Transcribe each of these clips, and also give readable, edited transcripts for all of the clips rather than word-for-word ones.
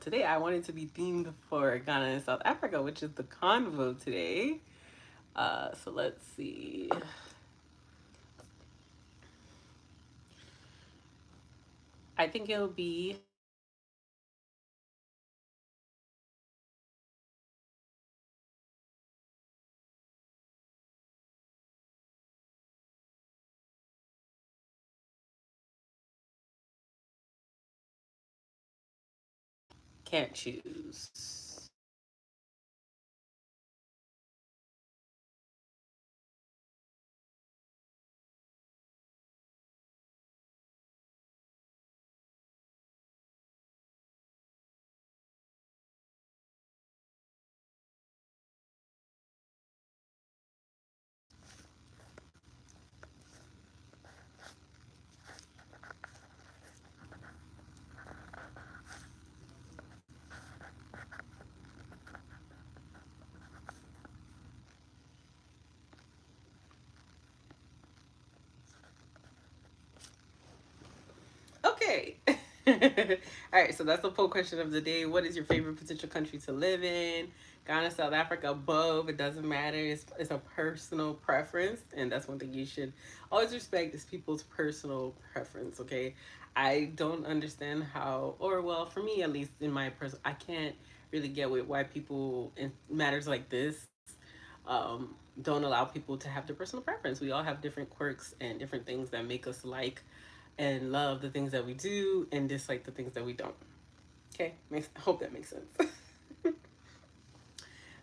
today I wanted to be themed for Ghana and South Africa, which is the convo today. So let's see. I think it'll be can't choose. Okay. All right, so that's the poll question of the day. What is your favorite potential country to live in? Ghana, South Africa, both. It doesn't matter. It's a personal preference, and that's one thing you should always respect is people's personal preference, okay? I don't understand how, or well, for me at least, in my person, I can't really get with why people in matters like this don't allow people to have their personal preference. We all have different quirks and different things that make us like and love the things that we do and dislike the things that we don't. Okay, I hope that makes sense.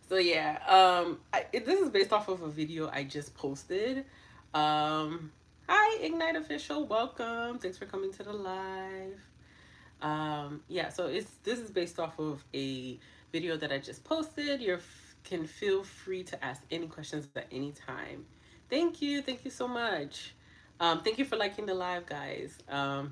So yeah, this is based off of a video I just posted. Hi, Ignite Official, welcome. Thanks for coming to the live. Yeah, so this is based off of a video that I just posted. You can feel free to ask any questions at any time. Thank you so much. Thank you for liking the live, guys.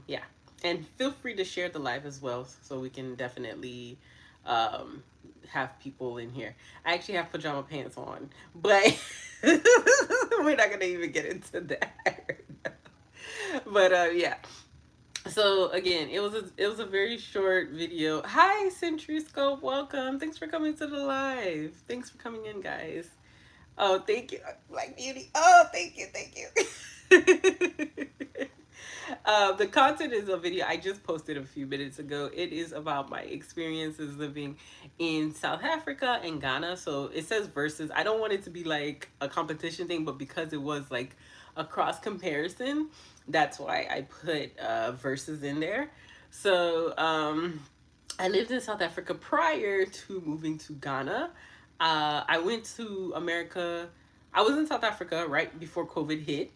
Yeah, and feel free to share the live as well, so we can definitely um, have people in here. I actually have pajama pants on, but we're not gonna even get into that. But yeah, so again, it was a very short video. Hi, Century Scope, welcome. Thanks for coming to the live. Thanks for coming in, guys. Oh, thank you, Black Beauty. Oh, thank you. The content is a video I just posted a few minutes ago. It is about my experiences living in South Africa and Ghana. So it says versus. I don't want it to be like a competition thing, but because it was like a cross comparison, that's why I put versus in there. So I lived in South Africa prior to moving to Ghana. I went to America. I was in South Africa right before COVID hit,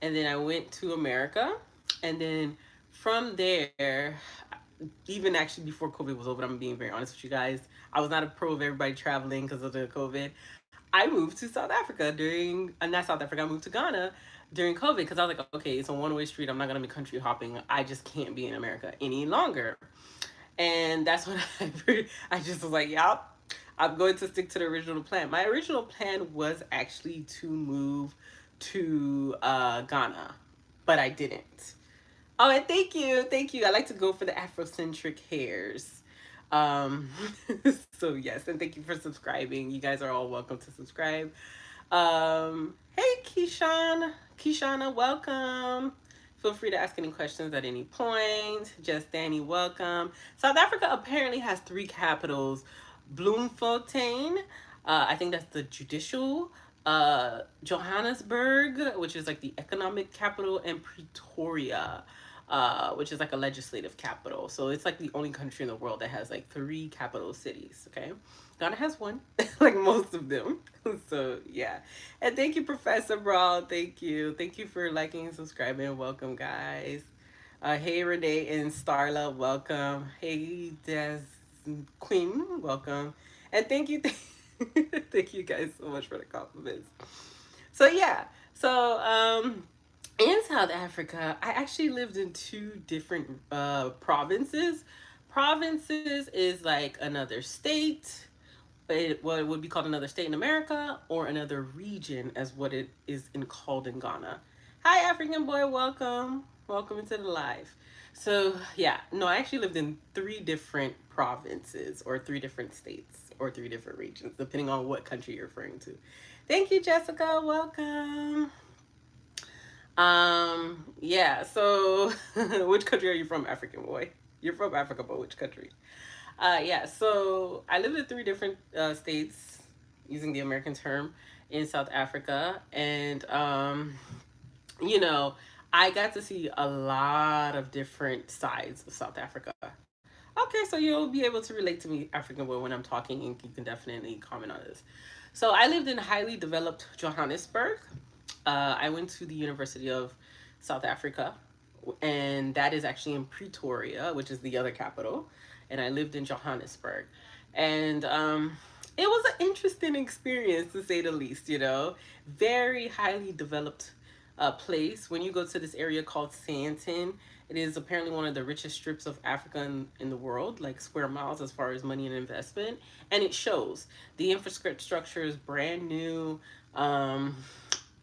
and then I went to America, and then from there, even actually before COVID was over, I'm being very honest with you guys. I was not a pro of everybody traveling because of the COVID. I moved to South Africa during, not South Africa, I moved to Ghana during COVID because I was like, okay, it's a one-way street. I'm not going to be country hopping. I just can't be in America any longer. And that's when I just was like, yep, I'm going to stick to the original plan. My original plan was actually to move to Ghana, but I didn't. Oh, and thank you, thank you. I like to go for the Afrocentric hairs. Um, so yes, and thank you for subscribing. You guys are all welcome to subscribe. Hey, Kishana, welcome. Feel free to ask any questions at any point. Just Danny, welcome. South Africa apparently has three capitals: Bloemfontein, I think that's the judicial. Johannesburg, which is like the economic capital, and Pretoria, which is like a legislative capital. So it's like the only country in the world that has like three capital cities. Okay, Ghana has one, like most of them. So yeah, and thank you, Professor Brawl. Thank you for liking and subscribing. Welcome, guys. Hey, Renee and Starla, welcome. Hey, Des Queen, welcome. And thank you, thank you guys so much for the compliments. So yeah, so in South Africa, I actually lived in two different provinces. Provinces is like another state, what it would be called another state in America, or another region as what it is called in Ghana. Hi, African boy, welcome. Welcome into the live. So, yeah, no, I actually lived in three different provinces or three different states or three different regions, depending on what country you're referring to. Thank you, Jessica. Welcome. Yeah, so which country are you from, African boy? You're from Africa, but which country? Yeah, so I lived in three different states using the American term in South Africa. And you know, I got to see a lot of different sides of South Africa. Okay, so you'll be able to relate to me, African boy, when I'm talking, and you can definitely comment on this. So I lived in highly developed Johannesburg. I went to the University of South Africa, and that is actually in Pretoria, which is the other capital. And I lived in Johannesburg, and it was an interesting experience to say the least. Very highly developed place. When you go to this area called Sandton, it is apparently one of the richest strips of Africa in the world, like square miles as far as money and investment. And it shows. The infrastructure is brand new.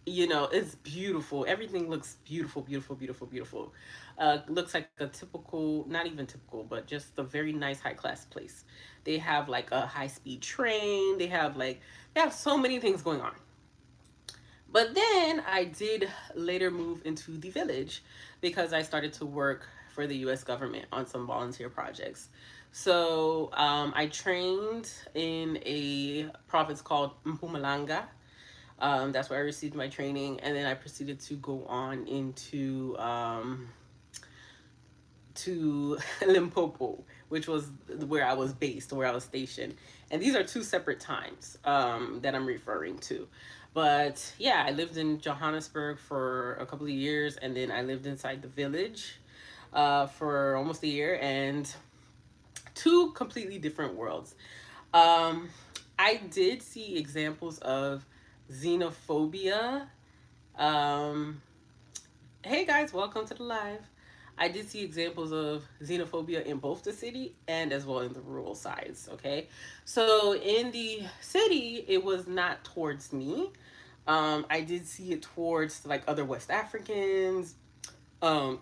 It's beautiful. Everything looks beautiful, beautiful, beautiful, beautiful. Looks like a typical, not even typical, but just a very nice high class place. They have like a high speed train. They have so many things going on. But then I did later move into the village because I started to work for the US government on some volunteer projects. So I trained in a province called Mpumalanga. That's where I received my training. And then I proceeded to go on into to Limpopo, which was where I was based, where I was stationed. And these are two separate times that I'm referring to. But yeah, I lived in Johannesburg for a couple of years, and then I lived inside the village for almost a year, and two completely different worlds. Um, I did see examples of xenophobia. Um, hey guys, welcome to the live. I did see examples of xenophobia in both the city and as well in the rural sides. Okay, so in the city, it was not towards me. I did see it towards like other West Africans, um,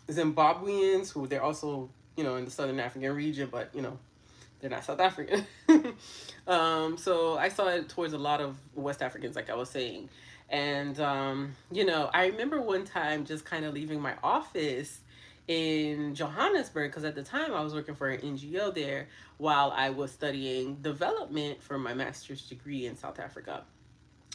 Zimbabweans, who they're also in the Southern African region, but they're not South African. So I saw it towards a lot of West Africans, like I was saying. And, I remember one time just kind of leaving my office in Johannesburg, because at the time I was working for an NGO there while I was studying development for my master's degree in South Africa.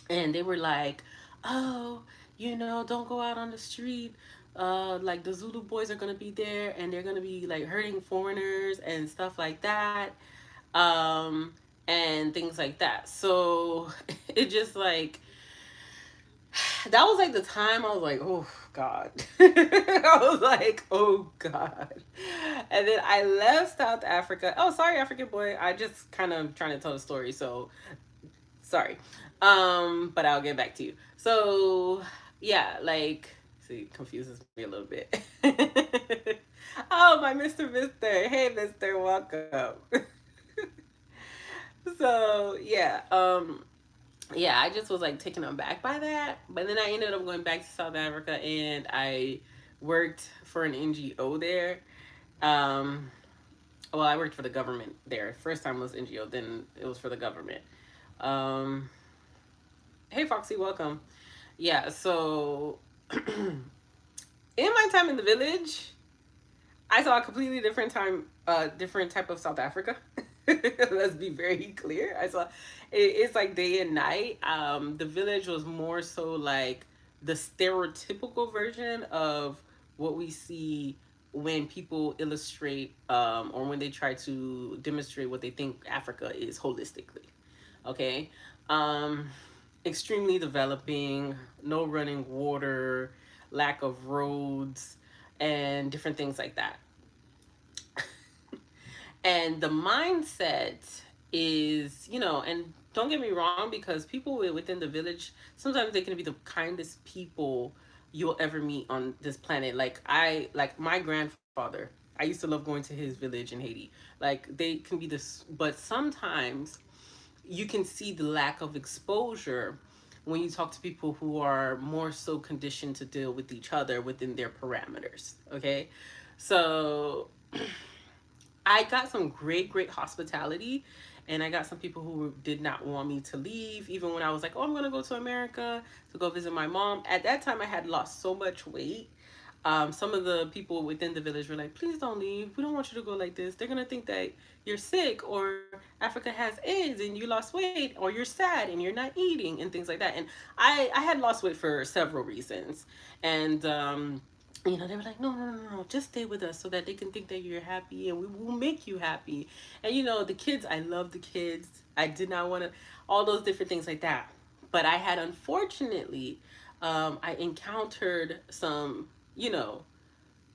And they were like, oh, don't go out on the street. Like the Zulu boys are gonna be there and they're gonna be like hurting foreigners and stuff like that, um, and things like that. So it just like that was like the time I was like, oh God. I was like, oh God. And then I left South Africa. Oh, sorry, African boy. I just kind of trying to tell a story. So sorry. But I'll get back to you. So yeah, like, see, it confuses me a little bit. Oh, my Mr. Hey, Mister, welcome. So yeah, I just was like taken aback by that. But then I ended up going back to South Africa and I worked for an NGO there. Um, well, I worked for the government there. First time was NGO, then it was for the government. Um, hey, Foxy, welcome. Yeah, so in my time in the village, I saw a completely different type of South Africa. Let's be very clear. It's like day and night. The village was more so like the stereotypical version of what we see when people illustrate or when they try to demonstrate what they think Africa is holistically. Okay. Um, Extremely developing, no running water, lack of roads, and different things like that. And the mindset is, and don't get me wrong, because people within the village, sometimes they can be the kindest people you'll ever meet on this planet. Like my grandfather, I used to love going to his village in Haiti. Like they can be this, but sometimes you can see the lack of exposure when you talk to people who are more so conditioned to deal with each other within their parameters. Okay. So I got some great hospitality, and I got some people who did not want me to leave, even when I was like, oh, I'm going to go to America to go visit my mom. At that time, I had lost so much weight. Some of the people within the village were like, please don't leave. We don't want you to go like this. They're going to think that you're sick, or Africa has AIDS and you lost weight, or you're sad and you're not eating, and things like that. And I had lost weight for several reasons. And, they were like, no, no, no, no, just stay with us so that they can think that you're happy and we will make you happy. And, the kids, I love the kids. I did not want to, all those different things like that. But I had, unfortunately, I encountered some, you know,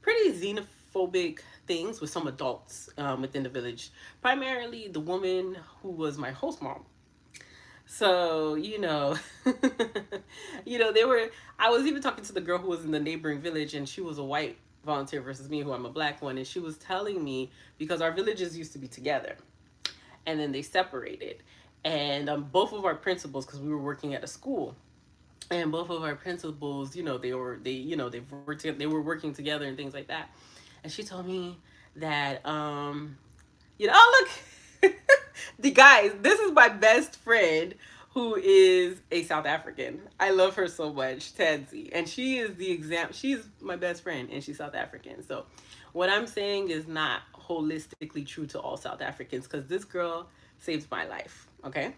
pretty xenophobic things with some adults within the village. Primarily the woman who was my host mom. So, they were, I was even talking to the girl who was in the neighboring village, and she was a white volunteer versus me, who I'm a black one. And she was telling me, because our villages used to be together and then they separated. And both of our principals, because we were working at a school, and both of our principals, they were working together and things like that. And she told me that, oh, look, the guys, this is my best friend who is a South African. I love her so much, Tansy. And she is she's my best friend, and she's South African. So what I'm saying is not holistically true to all South Africans, because this girl saved my life. Okay.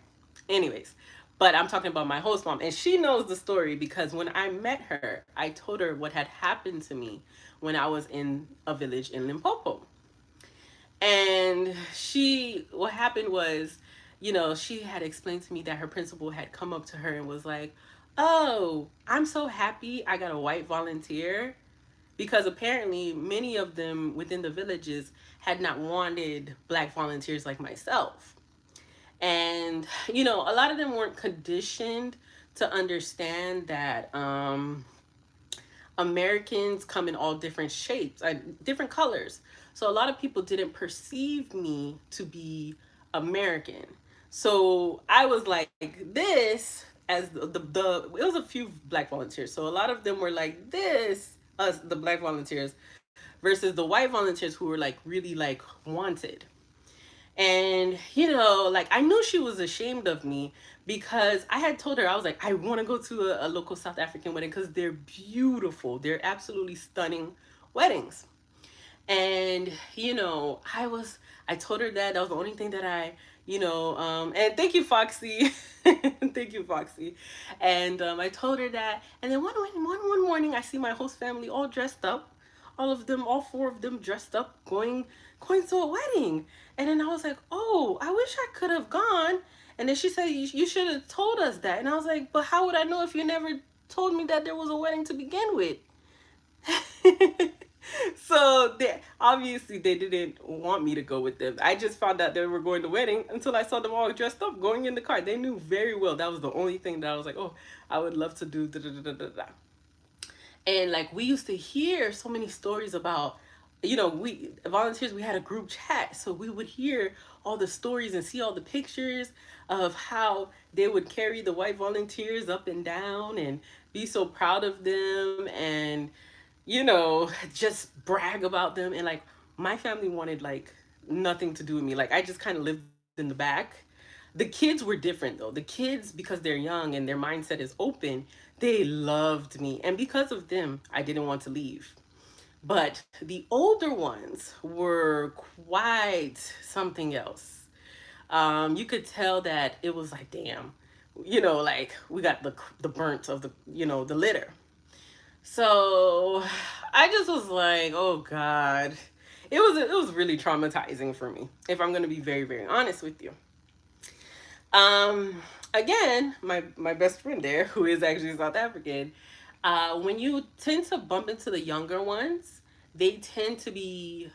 Anyways, but I'm talking about my host mom, and she knows the story because when I met her, I told her what had happened to me when I was in a village in Limpopo. And what happened was, she had explained to me that her principal had come up to her and was like, oh, I'm so happy I got a white volunteer. Because apparently many of them within the villages had not wanted black volunteers like myself. And, a lot of them weren't conditioned to understand that Americans come in all different shapes, different colors. So a lot of people didn't perceive me to be American. So I was like this as the it was a few black volunteers. So a lot of them were like this, us, the black volunteers, versus the white volunteers who were like really like wanted. And, like I knew she was ashamed of me because I had told her, I was like, I want to go to a local South African wedding because they're beautiful. They're absolutely stunning weddings. And, I told her that was the only thing that and thank you, Foxy. Thank you, Foxy. And I told her that. And then one morning, I see my host family all dressed up, all four of them dressed up, going to a wedding. And then I was like, oh, I wish I could have gone. And then she said, you should have told us that. And I was like, but how would I know if you never told me that there was a wedding to begin with? So obviously they didn't want me to go with them. I just found out they were going to the wedding until I saw them all dressed up going in the car. They knew very well that was the only thing that I was like, oh, I would love to do. Da, da, da, da, da. And like we used to hear so many stories about, we volunteers, we had a group chat, so we would hear all the stories and see all the pictures of how they would carry the white volunteers up and down and be so proud of them and just brag about them. And like my family wanted like nothing to do with me. Like I just kind of lived in the back. The kids were different though. The kids, because they're young and their mindset is open, they loved me. And because of them, I didn't want to leave. But the older ones were quite something else. You could tell that it was like, damn, like we got the burnt of the litter. So I just was like, oh God, it was really traumatizing for me, if I'm gonna be very, very honest with you. Again, my best friend there, who is actually South African, when you tend to bump into the younger ones, they tend to be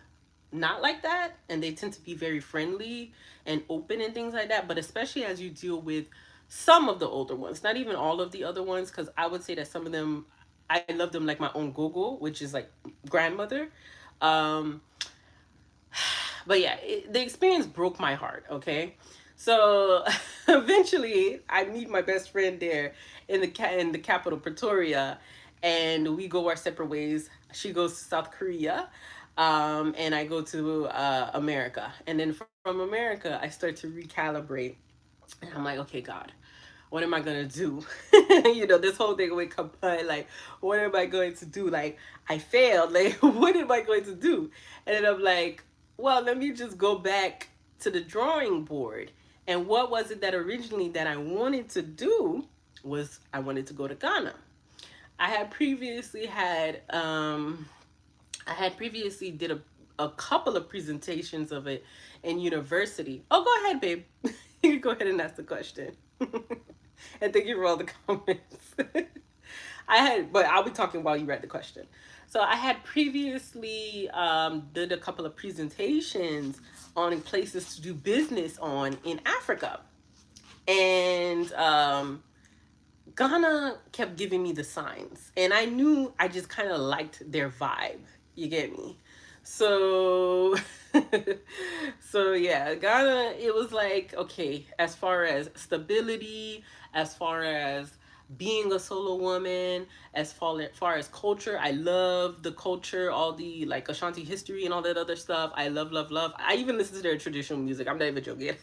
not like that, and they tend to be very friendly and open and things like that. But especially as you deal with some of the older ones, not even all of the other ones, because I would say that some of them, I love them like my own gogo, which is like grandmother. Um, but yeah, the experience broke my heart. Okay, So eventually, I meet my best friend there in the capital Pretoria, and we go our separate ways. She goes to South Korea, and I go to America. And then from America, I start to recalibrate, and I'm like, okay, God, what am I gonna do? This whole thing with Kapai, like, what am I going to do? Like, I failed. Like, what am I going to do? And then I'm like, well, let me just go back to the drawing board. And what was it that originally that I wanted to do was I wanted to go to Ghana. I had previously had I had previously did a couple of presentations of it in university. Oh, go ahead, babe. You can go ahead and ask the question. And thank you for all the comments. But I'll be talking while you read the question. So I had previously did a couple of presentations on places to do business on in Africa. And Ghana kept giving me the signs. And I knew I just kind of liked their vibe. You get me? So so yeah, Ghana, it was like, okay, as far as stability, as far as being a solo woman, as far as culture, I love the culture, all the like Ashanti history and all that other stuff. I love, love, love. I even listen to their traditional music. I'm not even joking.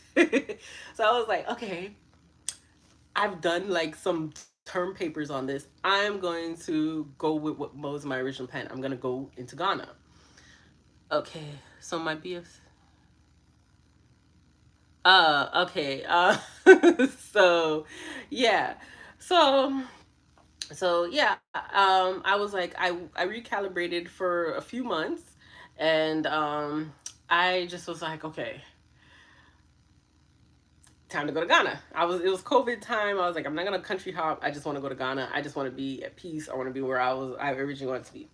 So I was like, okay, I've done like some term papers on this. I'm going to go with what was my original plan. I'm going to go into Ghana. Okay, so my BS. Okay. So yeah. So yeah, I was like I recalibrated for a few months, and I just was like, okay, time to go to Ghana. It was COVID time. I was like, I'm not gonna country hop. I just want to go to Ghana. I just want to be at peace. I want to be where I originally wanted to be.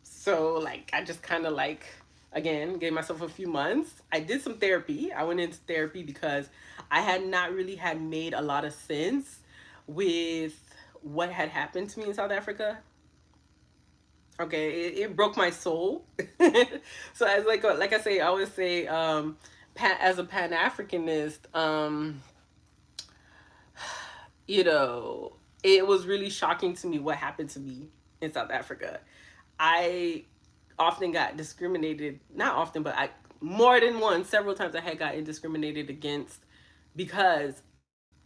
So like I just kind of like again gave myself a few months. I did some therapy. I went into therapy because I had not really had made a lot of sense with what had happened to me in South Africa. Okay, it broke my soul. So as like I say, I always say, as a Pan Africanist, you know, it was really shocking to me what happened to me in South Africa. I often got discriminated, not often, but I more than once, several times I had gotten discriminated against because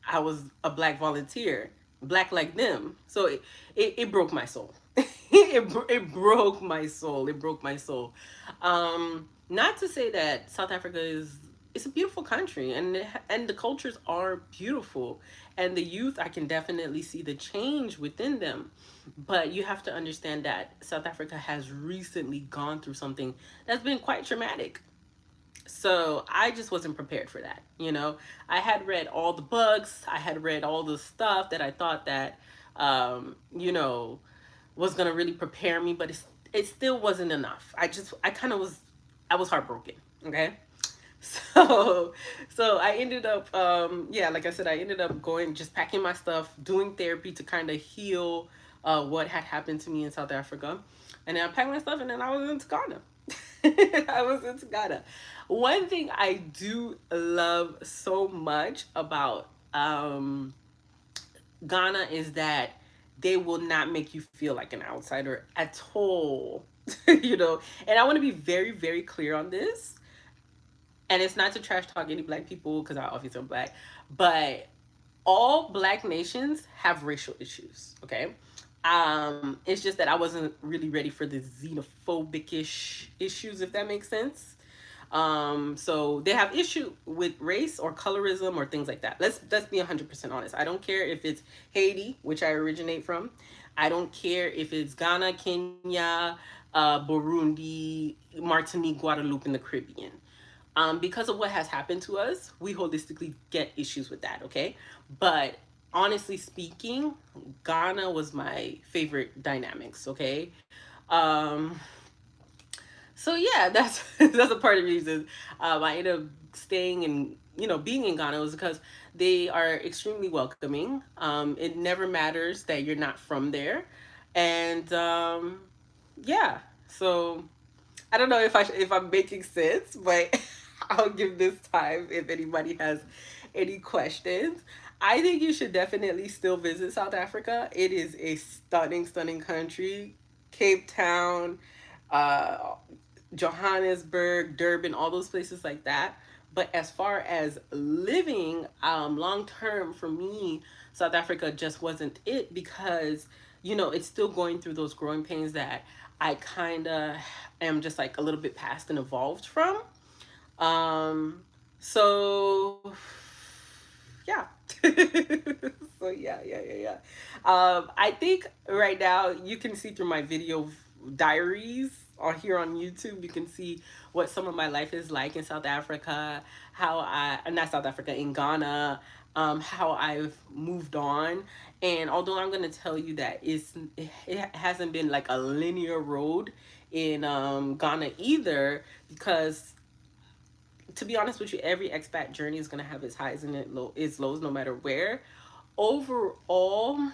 I was a black volunteer, black like them. So it broke my soul. It broke my soul. It broke my soul. Not to say that South Africa is it's a beautiful country, and the cultures are beautiful, and the youth, I can definitely see the change within them. But you have to understand that South Africa has recently gone through something that's been quite traumatic. So I just wasn't prepared for that. I had read all the books, I had read all the stuff that I thought that you know was gonna really prepare me, but it still wasn't enough. I kind of was I was heartbroken. Okay. So I ended up yeah, like I said, I ended up going, just packing my stuff, doing therapy to kind of heal what had happened to me in South Africa. And then I packed my stuff, and then I was into Ghana. I was into Ghana. One thing I do love so much about Ghana is that they will not make you feel like an outsider at all. And I want to be very, very clear on this. And it's not to trash talk any black people, because I obviously am black, but all black nations have racial issues. Okay. It's just that I wasn't really ready for the xenophobic-ish issues, if that makes sense. So they have issue with race or colorism or things like that. Let's be 100% honest. I don't care if it's Haiti, which I originate from. I don't care if it's Ghana, Kenya, Burundi, Martinique, Guadeloupe, and the Caribbean. Because of what has happened to us, we holistically get issues with that, okay? But honestly speaking, Ghana was my favorite dynamics, okay? Um, so yeah, that's that's a part of the reason I ended up staying and being in Ghana was because they are extremely welcoming. It never matters that you're not from there, and yeah. So I don't know if I'm making sense, but I'll give this time if anybody has any questions. I think you should definitely still visit South Africa. It is a stunning, stunning country. Cape Town, uh, Johannesburg, Durban, all those places like that. But as far as living long term, for me, South Africa just wasn't it because, it's still going through those growing pains that I kind of am just like a little bit past and evolved from. Um, so yeah. So yeah. I think right now you can see through my video diaries on here on YouTube. You can see what some of my life is like in South Africa, how not South Africa, in Ghana, how I've moved on. And although I'm gonna tell you that it hasn't been like a linear road in Ghana either, because to be honest with you, every expat journey is going to have its highs and its lows, no matter where. Overall,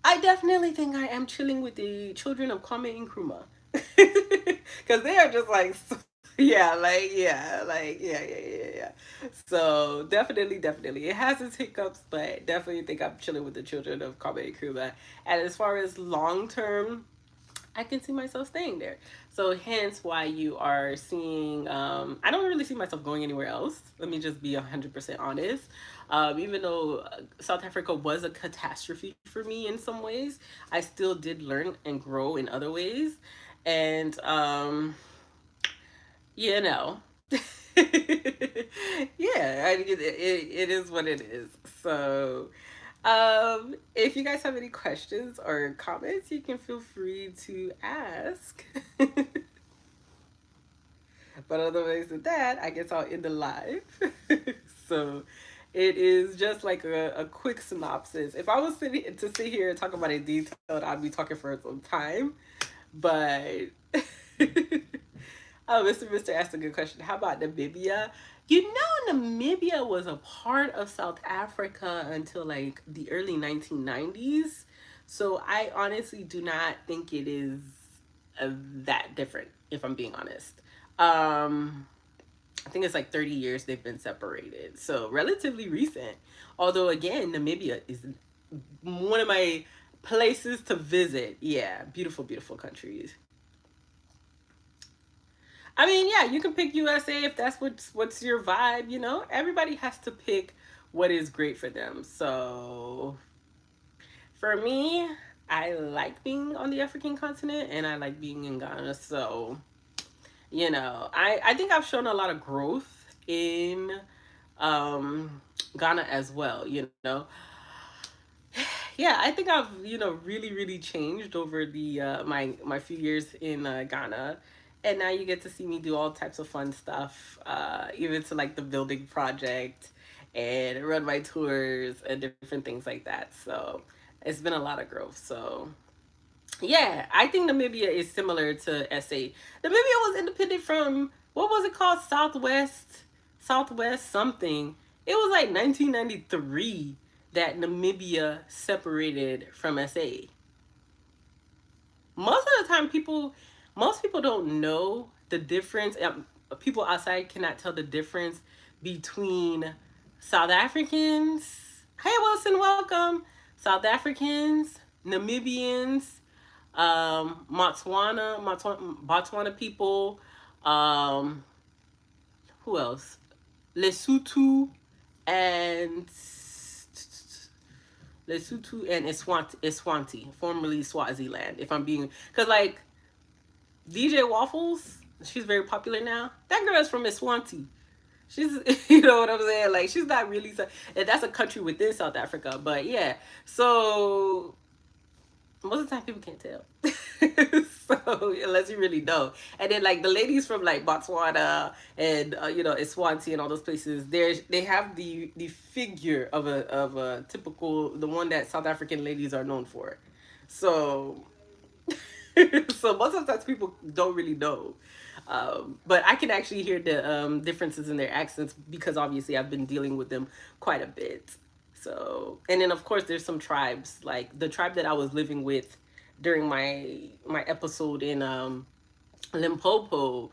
I definitely think I am chilling with the children of Kwame Nkrumah. Because they are just like, yeah. So definitely. It has its hiccups, but definitely think I'm chilling with the children of Kwame Nkrumah. And as far as long term, I can see myself staying there. So hence why you are seeing, I don't really see myself going anywhere else. Let me just be 100% honest. Even though South Africa was a catastrophe for me in some ways, I still did learn and grow in other ways. And, you know, yeah, it is what it is. So, if you guys have any questions or comments, you can feel free to ask. But otherwise than that, I guess I'll end the live. So it is just like a quick synopsis. If I was to sit here and talk about it detailed, I'd be talking for some time. But oh, Mr. asked a good question. How about Namibia? Namibia was a part of South Africa until like the early 1990s. So I honestly do not think it is that different, if I'm being honest. I think it's like 30 years they've been separated. So relatively recent. Although, again, Namibia is one of my places to visit. Yeah, beautiful, beautiful countries. I mean, yeah, you can pick USA if that's what's your vibe, Everybody has to pick what is great for them. So for me, I like being on the African continent and I like being in Ghana. So, I think I've shown a lot of growth in Ghana as well, Yeah, I think I've, really, really changed over the my few years in Ghana. And now you get to see me do all types of fun stuff, even to like the building project and run my tours and different things like that. So it's been a lot of growth. So yeah, I think Namibia is similar to SA. Namibia was independent from, what was it called? Southwest something. It was like 1993 that Namibia separated from SA. Most of the time, most people don't know the difference. People outside cannot tell the difference between South Africans. Hey, Wilson, welcome. South Africans, Namibians, Botswana people, who else? Lesotho and Eswanti, formerly Swaziland. If I'm being, because like DJ Waffles, she's very popular now. That girl is from Eswanti. She's, you know what I'm saying? Like, she's not really, and that's a country within South Africa. But yeah, so most of the time people can't tell. So unless you really know. And then like the ladies from like Botswana and Eswatini and all those places, they have the figure of a typical, the one that South African ladies are known for. So so most of the times people don't really know. But I can actually hear the differences in their accents because obviously I've been dealing with them quite a bit. So, and then of course there's some tribes, like the tribe that I was living with during my episode in Limpopo.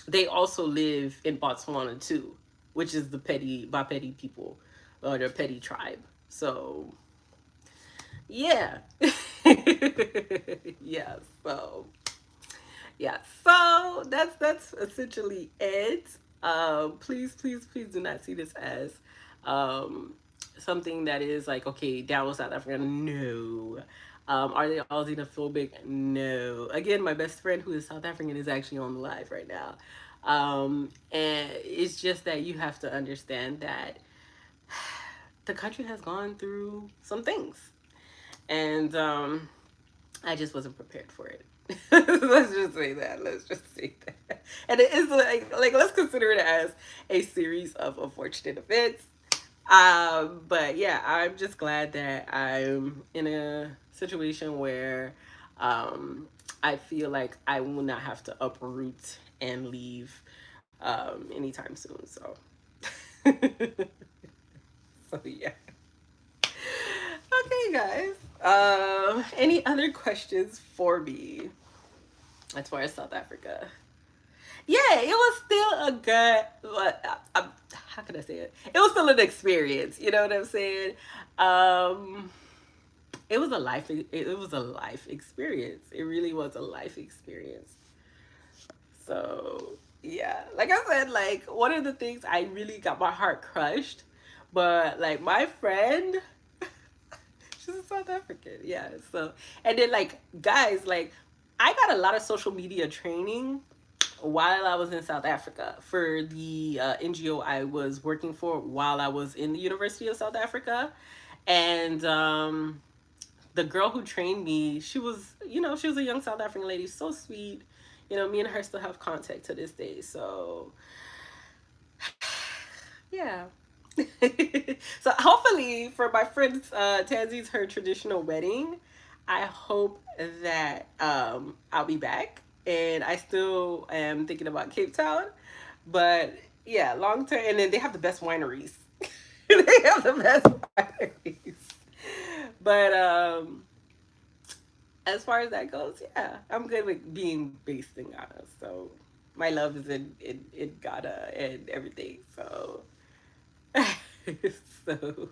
they also live in Botswana too, which is the Bapedi people, or the Pedi tribe. So yeah. Yeah, so yeah, so that's essentially it. Please do not see this as um something that is like, okay, down with South Africa. No. Are they all xenophobic? No. Again, my best friend who is South African is actually on the live right now. And it's just that you have to understand that the country has gone through some things. And I just wasn't prepared for it. Let's just say that. Let's just say that. And it is like let's consider it as a series of unfortunate events. But yeah, I'm just glad that I'm in a situation where I feel like I will not have to uproot and leave anytime soon. So so yeah. Okay, guys. Any other questions for me as far as South Africa? Yeah, it was still a good. How can I say it? It was still an experience. You know what I'm saying? Um, it was a life. It was a life experience. It really was a life experience. So yeah, like I said, like one of the things I really got my heart crushed, but like my friend, she's a South African, yeah. So and then like guys, like I got a lot of social media training while I was in South Africa for the NGO I was working for while I was in the University of South Africa, and the girl who trained me, she was, you know, she was a young South African lady, so sweet. You know, me and her still have contact to this day. So yeah. So hopefully for my friend's Tansy's her traditional wedding, I hope that I'll be back, and I still am thinking about Cape Town, but yeah, long term. And then they have the best wineries. They have the best wineries. But as far as that goes, yeah, I'm good with being based in Ghana. So my love is in Ghana and everything. So so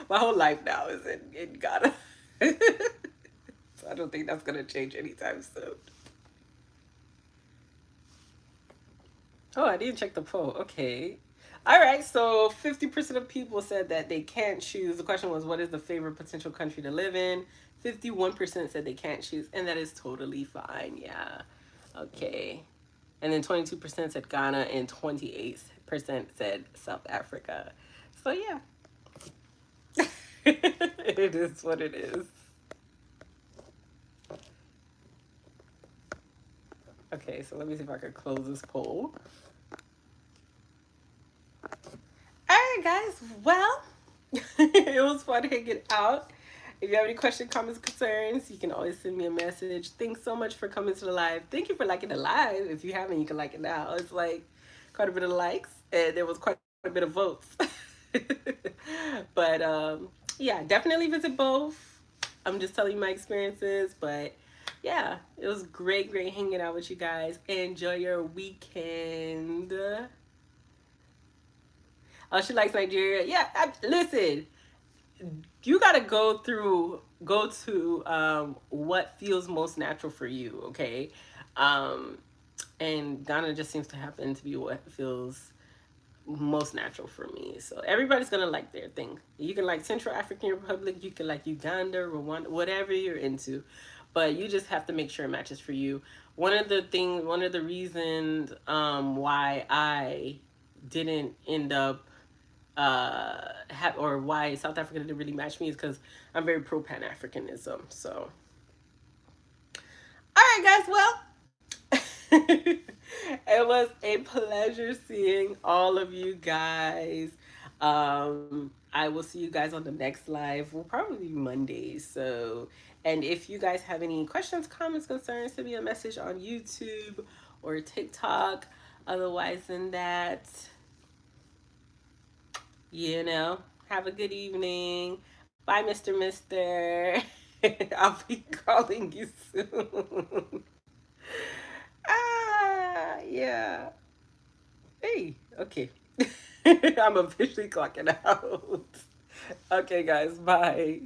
my whole life now is in Ghana. So I don't think that's gonna change anytime soon. Oh, I didn't check the poll. Okay. All right, so 50% of people said that they can't choose. The question was, what is the favorite potential country to live in? 51% said they can't choose, and that is totally fine. Yeah. Okay. And then 22% said Ghana, and 28% said South Africa. So, yeah. It is what it is. Okay, so let me see if I can close this poll. All right, guys. Well, it was fun hanging out. If you have any questions, comments, concerns, you can always send me a message. Thanks so much for coming to the live. Thank you for liking the live. If you haven't, you can like it now. It's like quite a bit of likes, and there was quite a bit of votes. But yeah, definitely visit both. I'm just telling you my experiences, but yeah, it was great hanging out with you guys. Enjoy your weekend. Oh, she likes Nigeria. Yeah, listen, you gotta go to what feels most natural for you, okay? Um, and Ghana just seems to happen to be what feels most natural for me. So everybody's gonna like their thing. You can like Central African Republic, you can like Uganda, Rwanda, whatever you're into, but you just have to make sure it matches for you. One of the reasons why I didn't end up or why South Africa didn't really match me is because I'm very pro Pan Africanism. So, all right, guys. Well, it was a pleasure seeing all of you guys. I will see you guys on the next live. Will probably be Mondays. So, and if you guys have any questions, comments, concerns, send me a message on YouTube or TikTok. Otherwise than that, you know, have a good evening. Bye, Mr. Mister. I'll be calling you soon. Ah. Okay. I'm officially clocking out. Okay, guys, bye.